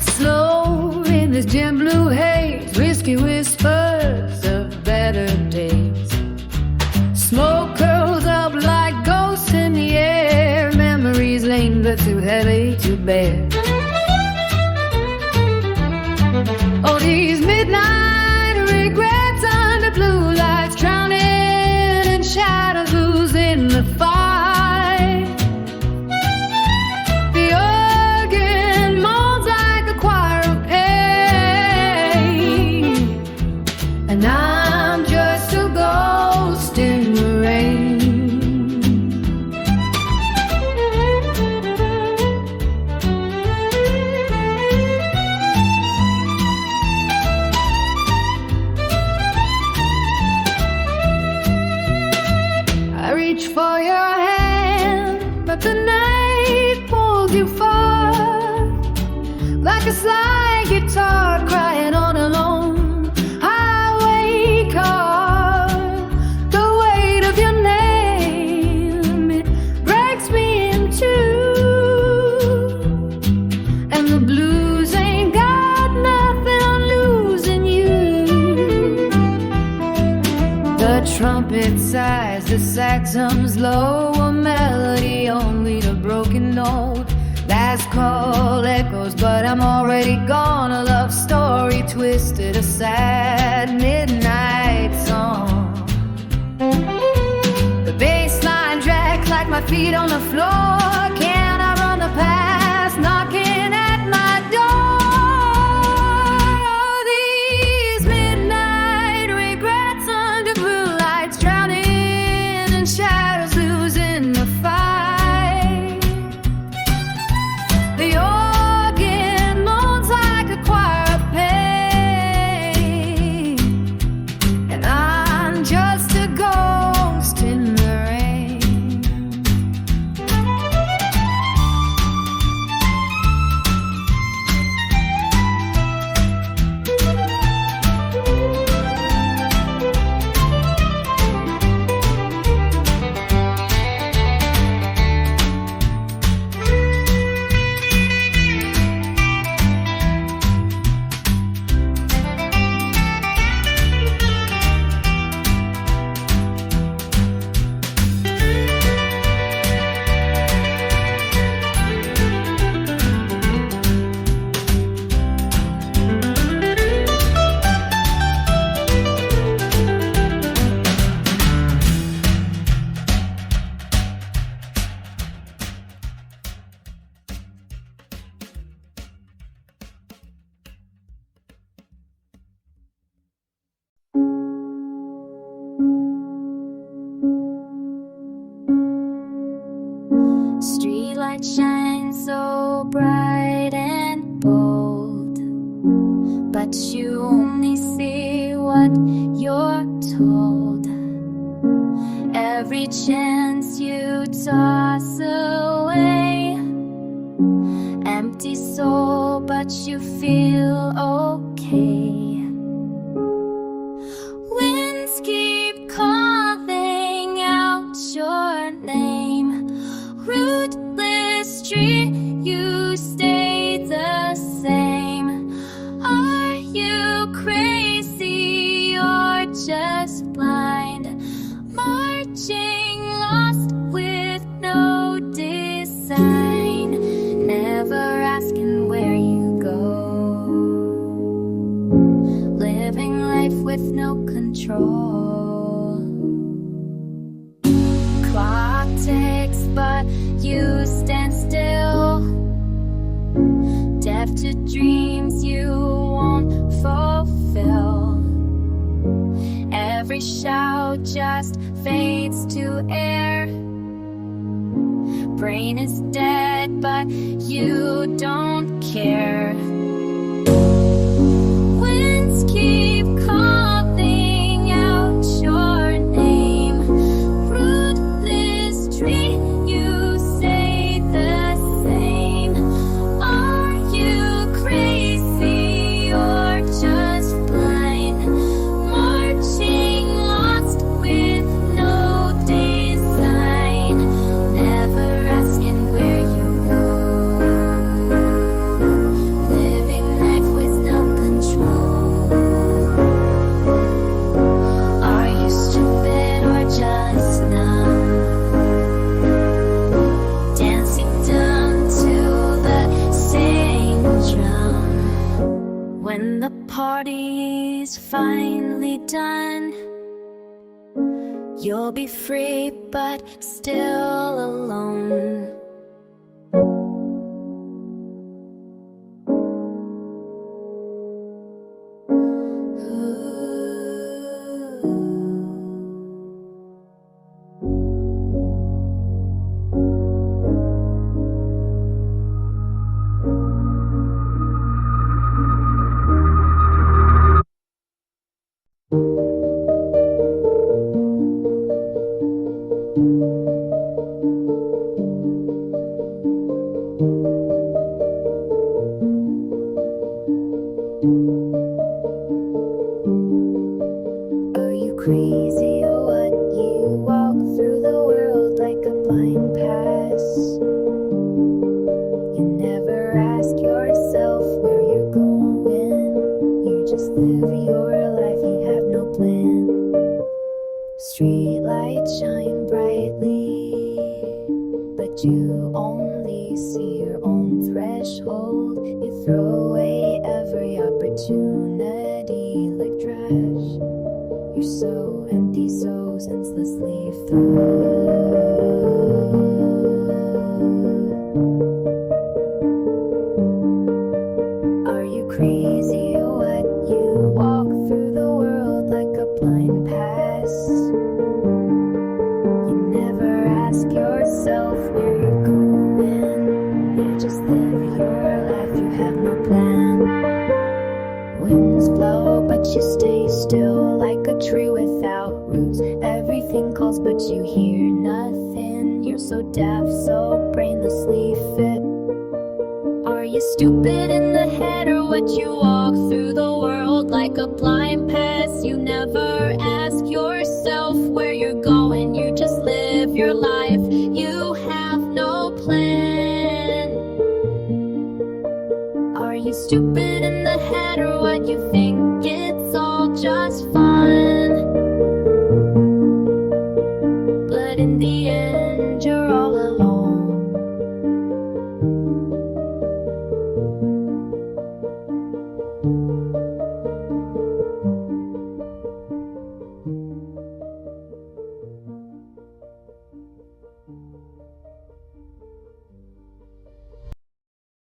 slow in this dim blue haze, whiskey whispers of better days. Smoke curls up like ghosts in the air, memories linger too heavy to bear. Oh, these midnight regrets under blue lights, drowning in shadows, losing the fight. The organ moans like a choir of pain, and I'm just a ghost in the rain. I reach for your hand, but the night pulls you far, like a slide guitar crying on a lone highway car. The weight of your name, it breaks me in two, and the blues ain't got nothing on losing you. The trumpet sighs, the sax hums low, a melody only the broken note. Last call echoes, but I'm already gone. A love story twisted, a sad midnight song. The bass line drags like my feet on the floor. Can I run the past, knocking at my door? These midnight regrets under blue lights, drowning in shadows, losing the fight. The organ moans like a choir of pain, and I'm just a ghost in the rain. Streetlight shines so bright and bold, but you only see what you're told. Every chance you toss away, empty soul, but you feel okay. Winds keep calling out your name. Rootless tree, you stay the same. Are you crazy or just blind? Marching lost with no design, never asking where you go. Living life with no control. Clock ticks, but you stand still, deaf to dreams you won't fulfill. Every shout just fades to air. Brain is dead, but you don't care. Winds keep calling out your name. Rootless tree, you say the same. Are you crazy or just blind? Marching lost with no design, never asking where you go. When the party's finally done, you'll be free but still alone. Crazy or what? You walk through the world like a blind pass. You never ask yourself where you're going. You just live your life, you have no plan. Street lights shine brightly, but you only see your own threshold. You throw away every opportunity like trash. You're so empty, so senselessly full. Are you crazy or what? You walk through the world like a blind pass. You never ask yourself where you're going. You just live your life, you have no plan. Winds blow, but you stay still like a tree without roots. Everything calls, but you hear nothing. You're so deaf, so brainlessly fit. Are you stupid in the head or what? You walk through the world like a blind pass. You never ask yourself where you're going. You just live your life, you have no plan. Are you stupid in the head or what? You think it's all just fun, but in the end you're all alone.